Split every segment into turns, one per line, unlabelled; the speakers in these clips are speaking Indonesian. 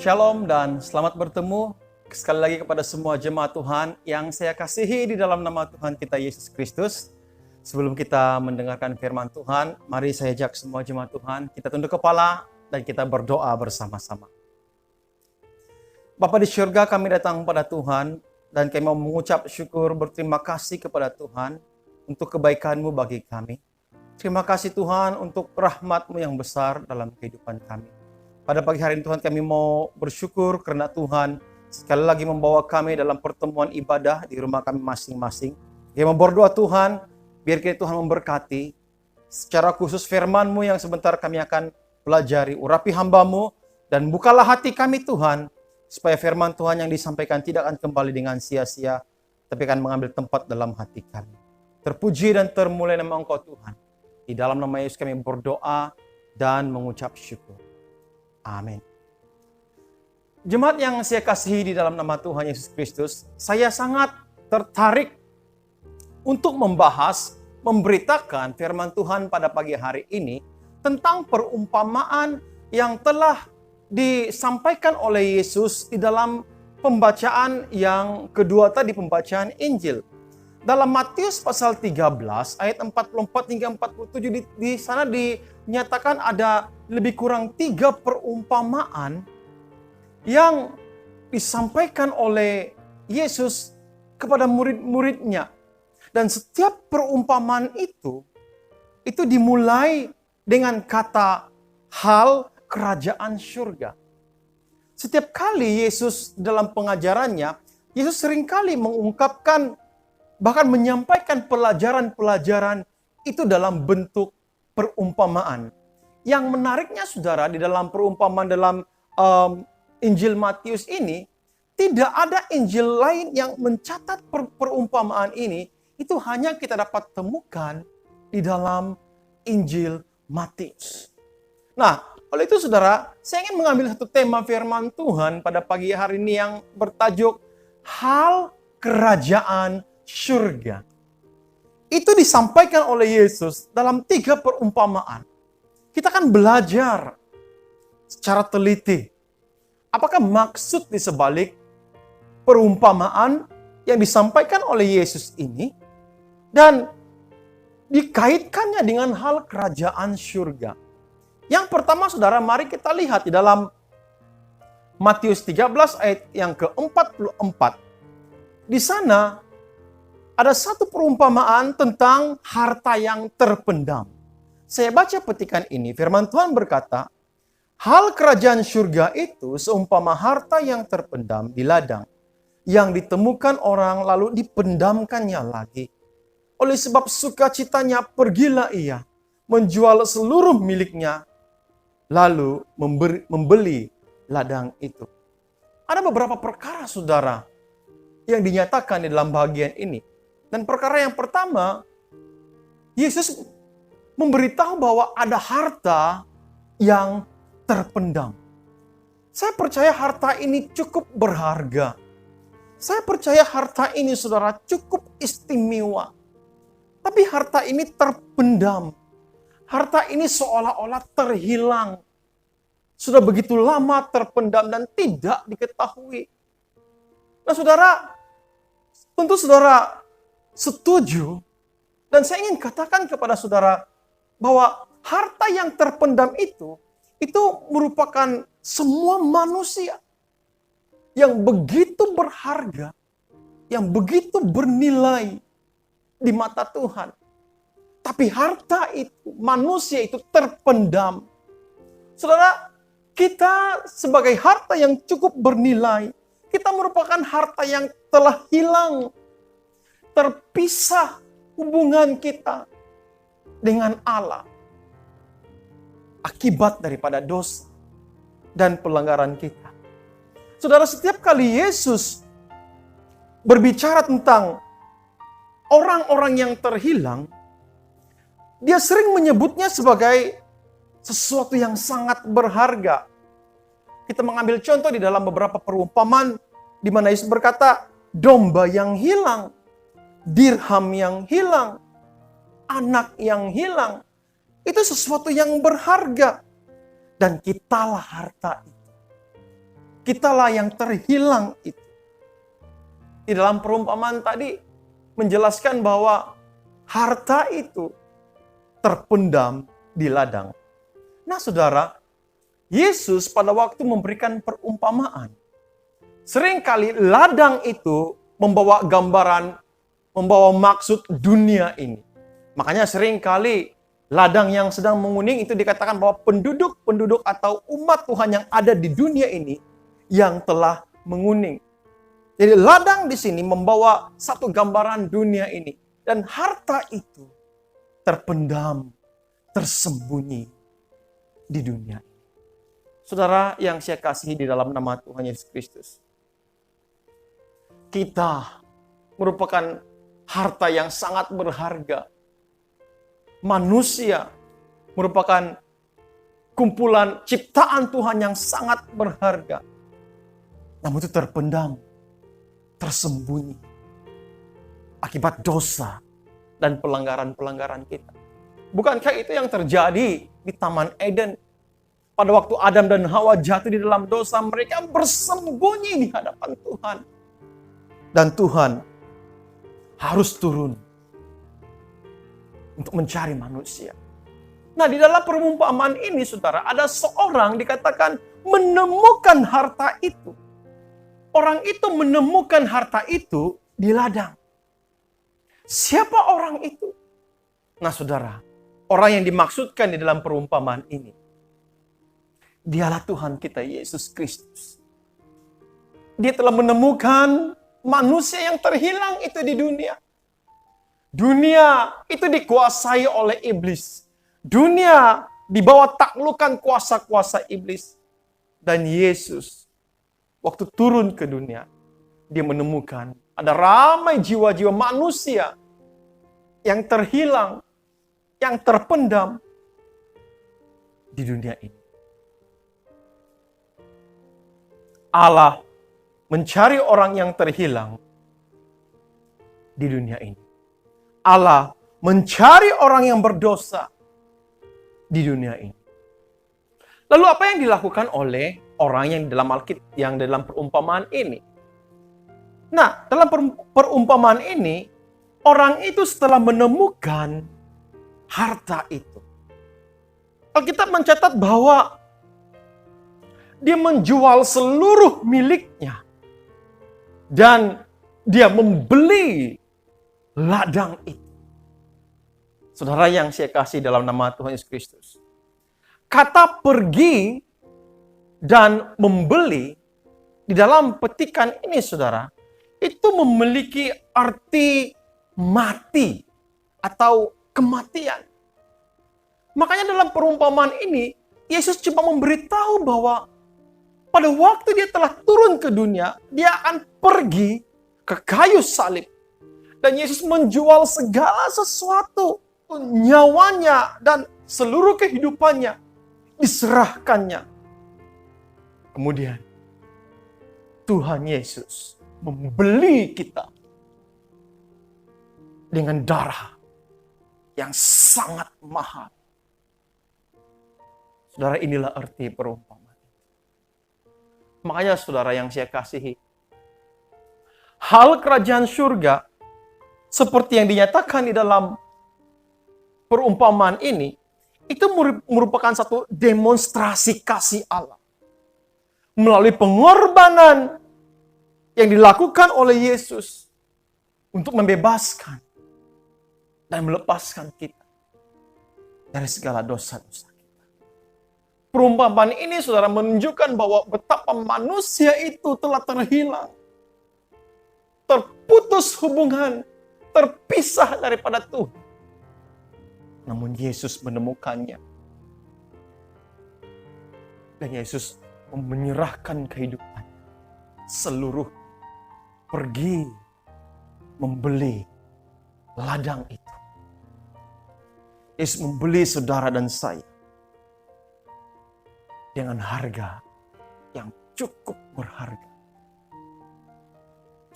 Shalom dan selamat bertemu sekali lagi kepada semua jemaat Tuhan yang saya kasihi di dalam nama Tuhan kita Yesus Kristus. Sebelum kita mendengarkan firman Tuhan, mari saya ajak semua jemaat Tuhan, kita tunduk kepala dan kita berdoa bersama-sama. Bapa di surga, kami datang pada Tuhan dan kami mau mengucap syukur berterima kasih kepada Tuhan untuk kebaikan-Mu bagi kami. Terima kasih Tuhan untuk rahmat-Mu yang besar dalam kehidupan kami. Pada pagi hari ini Tuhan kami mau bersyukur karena Tuhan sekali lagi membawa kami dalam pertemuan ibadah di rumah kami masing-masing. Kami mau berdoa Tuhan, biar Tuhan memberkati secara khusus firman-Mu yang sebentar kami akan pelajari. Urapi hamba-Mu dan bukalah hati kami Tuhan, supaya firman Tuhan yang disampaikan tidak akan kembali dengan sia-sia, tapi akan mengambil tempat dalam hati kami. Terpuji dan termulia nama Engkau Tuhan. Di dalam nama Yesus kami berdoa dan mengucap syukur. Amin. Jemaat yang saya kasihi di dalam nama Tuhan Yesus Kristus, saya sangat tertarik untuk membahas, memberitakan firman Tuhan pada pagi hari ini tentang perumpamaan yang telah disampaikan oleh Yesus di dalam pembacaan yang kedua tadi, pembacaan Injil. Dalam Matius pasal 13 ayat 44 hingga 47 di sana dinyatakan ada lebih kurang 3 perumpamaan yang disampaikan oleh Yesus kepada murid-muridnya. Dan setiap perumpamaan itu dimulai dengan kata hal kerajaan surga. Setiap kali Yesus dalam pengajarannya, Yesus seringkali mengungkapkan bahkan menyampaikan pelajaran-pelajaran itu dalam bentuk perumpamaan. Yang menariknya saudara, di dalam perumpamaan dalam Injil Matius ini, tidak ada Injil lain yang mencatat perumpamaan ini. Itu hanya kita dapat temukan di dalam Injil Matius. Nah, oleh itu saudara, saya ingin mengambil satu tema firman Tuhan pada pagi hari ini yang bertajuk hal kerajaan surga. Itu disampaikan oleh Yesus dalam 3 perumpamaan. Kita akan belajar secara teliti. Apakah maksud di sebalik perumpamaan yang disampaikan oleh Yesus ini dan dikaitkannya dengan hal kerajaan surga. Yang pertama saudara, mari kita lihat di dalam Matius 13 ayat yang ke-44. Di sana ada satu perumpamaan tentang harta yang terpendam. Saya baca petikan ini, firman Tuhan berkata, hal kerajaan surga itu seumpama harta yang terpendam di ladang, yang ditemukan orang lalu dipendamkannya lagi. Oleh sebab sukacitanya pergilah ia, menjual seluruh miliknya, lalu membeli ladang itu. Ada beberapa perkara saudara yang dinyatakan di dalam bagian ini. Dan perkara yang pertama, Yesus memberitahu bahwa ada harta yang terpendam. Saya percaya harta ini cukup berharga. Saya percaya harta ini saudara cukup istimewa. Tapi harta ini terpendam. Harta ini seolah-olah terhilang. Sudah begitu lama terpendam dan tidak diketahui. Nah saudara, tentu saudara setuju, dan saya ingin katakan kepada saudara bahwa harta yang terpendam itu merupakan semua manusia yang begitu berharga, yang begitu bernilai di mata Tuhan. Tapi harta itu, manusia itu terpendam. Saudara, kita sebagai harta yang cukup bernilai, kita merupakan harta yang telah hilang. Terpisah hubungan kita dengan Allah akibat daripada dosa dan pelanggaran kita. Saudara, setiap kali Yesus berbicara tentang orang-orang yang terhilang, dia sering menyebutnya sebagai sesuatu yang sangat berharga. Kita mengambil contoh di dalam beberapa perumpamaan di mana Yesus berkata, domba yang hilang, dirham yang hilang, anak yang hilang, itu sesuatu yang berharga. Dan kitalah harta itu. Kitalah yang terhilang itu. Di dalam perumpamaan tadi menjelaskan bahwa harta itu terpendam di ladang. Nah saudara, Yesus pada waktu memberikan perumpamaan, seringkali ladang itu membawa gambaran, membawa maksud dunia ini. Makanya seringkali ladang yang sedang menguning itu dikatakan bahwa penduduk-penduduk atau umat Tuhan yang ada di dunia ini yang telah menguning. Jadi ladang di sini membawa satu gambaran dunia ini. Dan harta itu terpendam, tersembunyi di dunia ini. Saudara yang saya kasihi di dalam nama Tuhan Yesus Kristus. Kita merupakan harta yang sangat berharga. Manusia merupakan kumpulan ciptaan Tuhan yang sangat berharga. Namun itu terpendam, tersembunyi akibat dosa dan pelanggaran-pelanggaran kita. Bukankah itu yang terjadi di Taman Eden? Pada waktu Adam dan Hawa jatuh di dalam dosa, mereka bersembunyi di hadapan Tuhan. Dan Tuhan harus turun untuk mencari manusia. Nah, di dalam perumpamaan ini, saudara, ada seorang dikatakan menemukan harta itu. Orang itu menemukan harta itu di ladang. Siapa orang itu? Nah saudara, orang yang dimaksudkan di dalam perumpamaan ini, dialah Tuhan kita Yesus Kristus. Dia telah menemukan manusia yang terhilang itu di dunia. Dunia itu dikuasai oleh iblis. Dunia di bawah taklukan kuasa-kuasa iblis. Dan Yesus waktu turun ke dunia, dia menemukan ada ramai jiwa-jiwa manusia yang terhilang, yang terpendam di dunia ini. Allah mencari orang yang terhilang di dunia ini. Allah mencari orang yang berdosa di dunia ini. Lalu apa yang dilakukan oleh orang yang dalam Alkitab, yang dalam perumpamaan ini? Nah, dalam perumpamaan ini, orang itu setelah menemukan harta itu, Alkitab mencatat bahwa dia menjual seluruh miliknya dan dia membeli ladang itu. Saudara yang saya kasih dalam nama Tuhan Yesus Kristus, kata pergi dan membeli di dalam petikan ini, saudara, itu memiliki arti mati atau kematian. Makanya dalam perumpamaan ini, Yesus cuma memberitahu bahwa pada waktu dia telah turun ke dunia, dia akan pergi ke kayu salib. Dan Yesus menjual segala sesuatu, nyawanya dan seluruh kehidupannya diserahkannya. Kemudian Tuhan Yesus membeli kita dengan darah yang sangat mahal. Saudara, inilah arti perumpamaan. Makanya saudara yang saya kasihi, hal kerajaan surga seperti yang dinyatakan di dalam perumpamaan ini, itu merupakan satu demonstrasi kasih Allah. Melalui pengorbanan yang dilakukan oleh Yesus untuk membebaskan dan melepaskan kita dari segala dosa-dosa kita. Perumpamaan ini, saudara, menunjukkan bahwa betapa manusia itu telah terhilang, terputus hubungan, terpisah daripada Tuhan. Namun Yesus menemukannya. Dan Yesus menyerahkan kehidupan seluruh, pergi membeli ladang itu. Yesus membeli saudara dan saya dengan harga yang cukup berharga.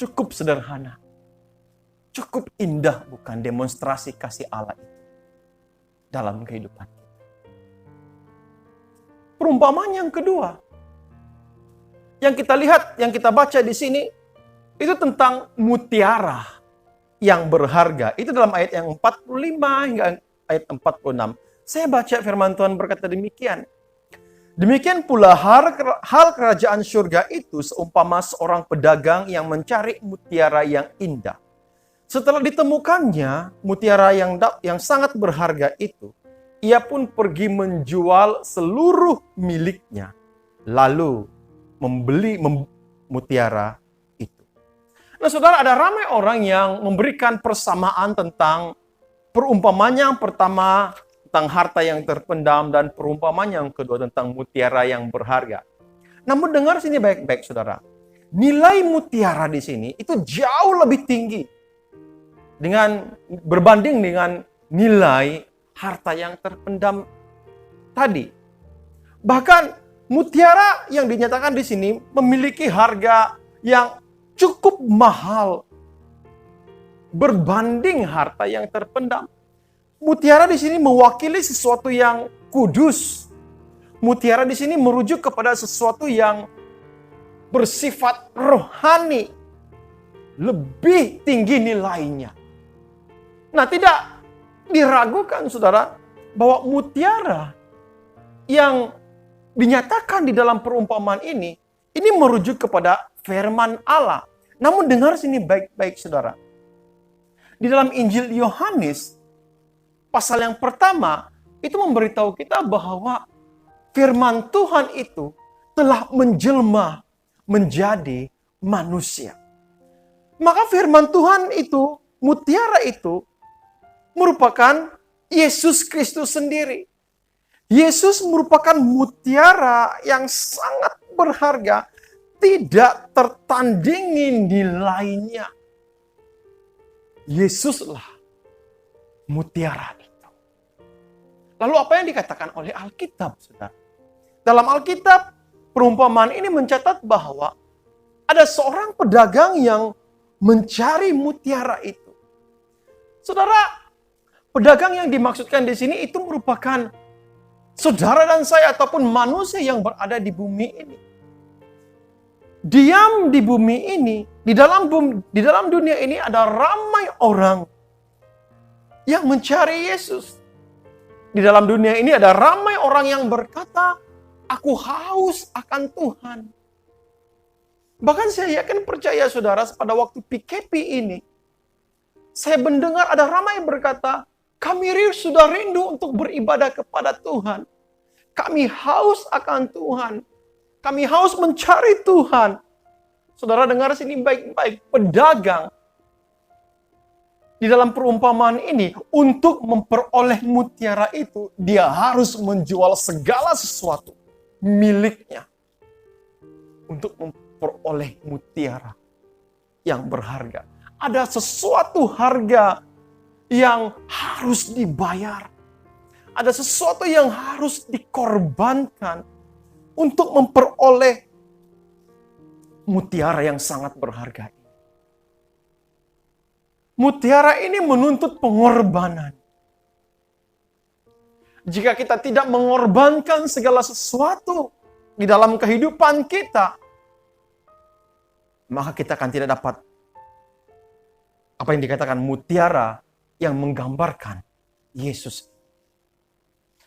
Cukup sederhana. Cukup indah, bukan, demonstrasi kasih Allah itu dalam kehidupan kita. Perumpamaan yang kedua, Yang kita lihat, yang kita baca di sini, itu tentang mutiara yang berharga. Itu dalam ayat yang 45 hingga ayat 46. Saya baca firman Tuhan berkata demikian. Demikian pula hal kerajaan surga itu seumpama seorang pedagang yang mencari mutiara yang indah. Setelah ditemukannya mutiara yang sangat berharga itu, ia pun pergi menjual seluruh miliknya, lalu membeli mutiara itu. Nah saudara, ada ramai orang yang memberikan persamaan tentang perumpamaan yang pertama tentang harta yang terpendam dan perumpamaan yang kedua tentang mutiara yang berharga. Namun dengar sini baik-baik saudara. Nilai mutiara di sini itu jauh lebih tinggi berbanding dengan nilai harta yang terpendam tadi. Bahkan mutiara yang dinyatakan di sini memiliki harga yang cukup mahal berbanding harta yang terpendam. Mutiara di sini mewakili sesuatu yang kudus. Mutiara di sini merujuk kepada sesuatu yang bersifat rohani, lebih tinggi nilainya. Nah, tidak diragukan saudara bahwa mutiara yang dinyatakan di dalam perumpamaan ini merujuk kepada firman Allah. Namun dengar sini baik-baik saudara. Di dalam Injil Yohanes pasal yang pertama itu memberitahu kita bahwa firman Tuhan itu telah menjelma menjadi manusia. Maka firman Tuhan itu, mutiara itu merupakan Yesus Kristus sendiri. Yesus merupakan mutiara yang sangat berharga, tidak tertandingi nilainya. Yesuslah mutiara itu. Lalu apa yang dikatakan oleh Alkitab, saudara? Dalam Alkitab, perumpamaan ini mencatat bahwa ada seorang pedagang yang mencari mutiara itu. Saudara, pedagang yang dimaksudkan di sini itu merupakan saudara dan saya ataupun manusia yang berada di bumi ini. Diam di bumi ini, di dalam dunia ini ada ramai orang yang mencari Yesus. Di dalam dunia ini ada ramai orang yang berkata, aku haus akan Tuhan. Bahkan saya yakin percaya saudara, pada waktu PKP ini, saya mendengar ada ramai yang berkata, kami sudah rindu untuk beribadah kepada Tuhan. Kami haus akan Tuhan. Kami haus mencari Tuhan. Saudara dengar sini baik-baik. Pedagang di dalam perumpamaan ini, untuk memperoleh mutiara itu, dia harus menjual segala sesuatu miliknya untuk memperoleh mutiara yang berharga. Ada sesuatu harga yang harus dibayar. Ada sesuatu yang harus dikorbankan untuk memperoleh mutiara yang sangat berharga. Mutiara ini menuntut pengorbanan. Jika kita tidak mengorbankan segala sesuatu di dalam kehidupan kita, maka kita akan tidak dapat apa yang dikatakan mutiara yang menggambarkan Yesus.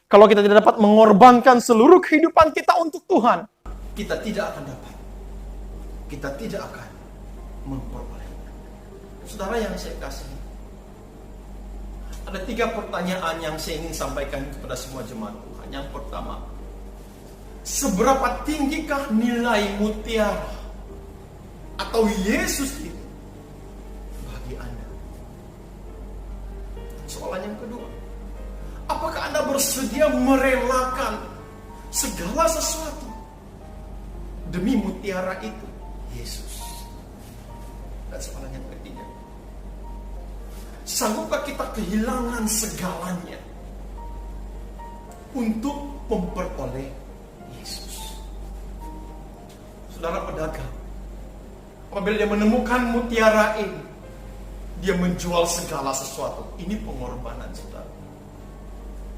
Kalau kita tidak dapat mengorbankan seluruh kehidupan kita untuk Tuhan, kita tidak akan dapat. Kita tidak akan memperoleh. Saudara yang saya kasih, ada 3 pertanyaan yang saya ingin sampaikan kepada semua jemaat Tuhan. Yang pertama, seberapa tinggikah nilai mutiara atau Yesus itu bagi Anda? Soalan yang kedua, apakah Anda bersedia merelakan segala sesuatu demi mutiara itu, Yesus? Dan soalan yang ketiga, sanggupkah kita kehilangan segalanya untuk memperoleh Yesus? Saudara pedagang, apabila dia menemukan mutiara ini, dia menjual segala sesuatu. Ini pengorbanan, saudara.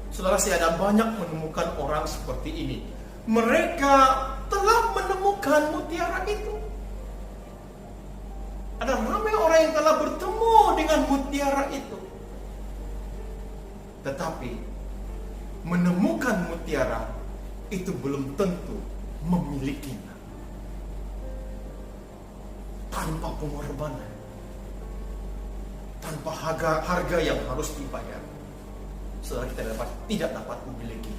Saudara, saya ada banyak menemukan orang seperti ini. Mereka telah menemukan menemukan mutiara itu. Ada ramai orang yang telah bertemu dengan mutiara itu. Tetapi menemukan mutiara itu belum tentu memilikinya. Tanpa pengorbanan, tanpa harga yang harus dibayar, saudara, kita tidak dapat memiliki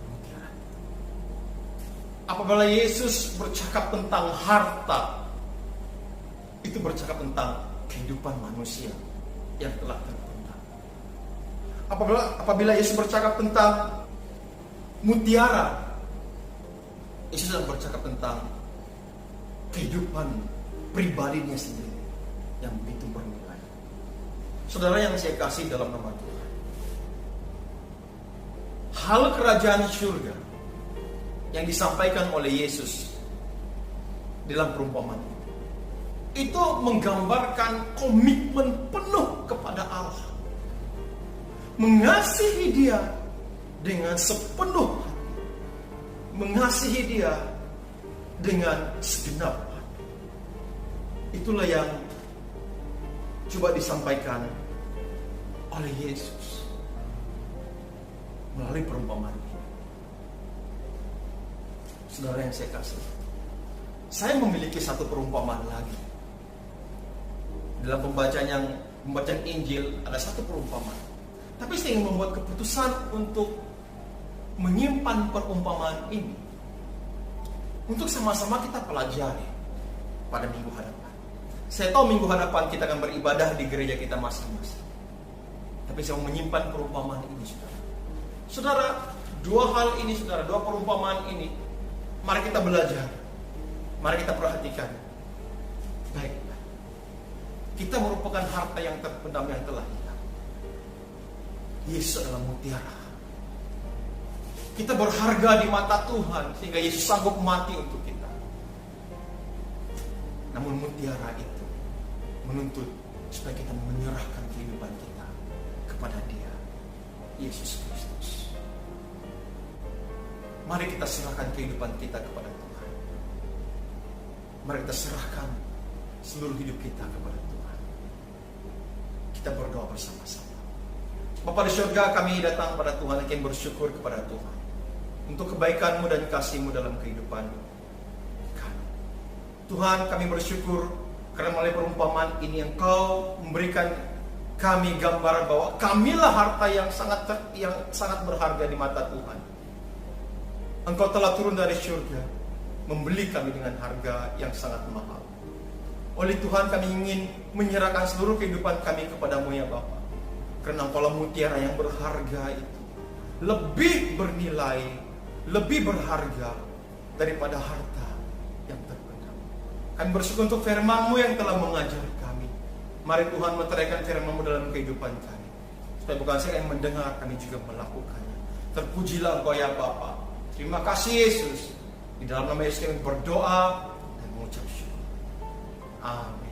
mutiara. Apabila Yesus bercakap tentang harta, itu bercakap tentang kehidupan manusia yang telah terpendam. Apabila Yesus bercakap tentang mutiara, Yesus sedang bercakap tentang kehidupan pribadinya sendiri yang begitu bernilai. Saudara yang saya kasih dalam nama Tuhan, hal kerajaan surga yang disampaikan oleh Yesus dalam perumpamaan itu menggambarkan komitmen penuh kepada Allah, mengasihi Dia dengan sepenuh hati, mengasihi Dia dengan segenap hati. Itulah yang coba disampaikan oleh Yesus melalui perumpamaan ini. Saudara yang saya kasih, saya memiliki satu perumpamaan lagi. Dalam pembacaan Injil ada satu perumpamaan. Tapi saya ingin membuat keputusan untuk menyimpan perumpamaan ini untuk sama-sama kita pelajari pada minggu hadapan. Saya tahu minggu hadapan kita akan beribadah di gereja kita masing-masing. Tapi saya mau menyimpan perumpamaan ini, saudara. Saudara, dua hal ini, saudara, dua perumpamaan ini, mari kita belajar. Mari kita perhatikan. Baiklah. Kita merupakan harta yang terpendam yang telah hilang. Yesus adalah mutiara. Kita berharga di mata Tuhan sehingga Yesus sanggup mati untuk kita. Namun mutiara itu menuntut supaya kita menyerahkan kehidupan kita kepada Dia, Yesus Kristus. Mari kita serahkan kehidupan kita kepada Tuhan. Mari kita serahkan seluruh hidup kita kepada Tuhan. Kita berdoa bersama-sama. Bapa di surga, kami datang pada Tuhan, kami bersyukur kepada Tuhan untuk kebaikan-Mu dan kasih-Mu dalam kehidupan kami. Tuhan, kami bersyukur karena melalui perumpamaan ini Engkau memberikan kami gambaran bahwa kamilah harta yang sangat berharga di mata Tuhan. Engkau telah turun dari surga, membeli kami dengan harga yang sangat mahal. Oleh Tuhan, kami ingin menyerahkan seluruh kehidupan kami kepada-Mu ya Bapa. Karena Engkaulah mutiara yang berharga itu, lebih bernilai, lebih berharga daripada harta yang terpendam. Kami bersyukur untuk firman-Mu yang telah mengajar kami. Mari Tuhan meteraikan firman-Mu dalam kehidupan kami, supaya bukan saja yang mendengar, kami juga melakukannya. Terpujilah Engkau ya Bapa. Terima kasih Yesus. Di dalam nama Yesus kami berdoa dan mengucap syukur. Amin.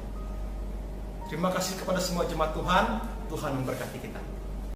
Terima kasih kepada semua jemaat Tuhan. Tuhan memberkati kita.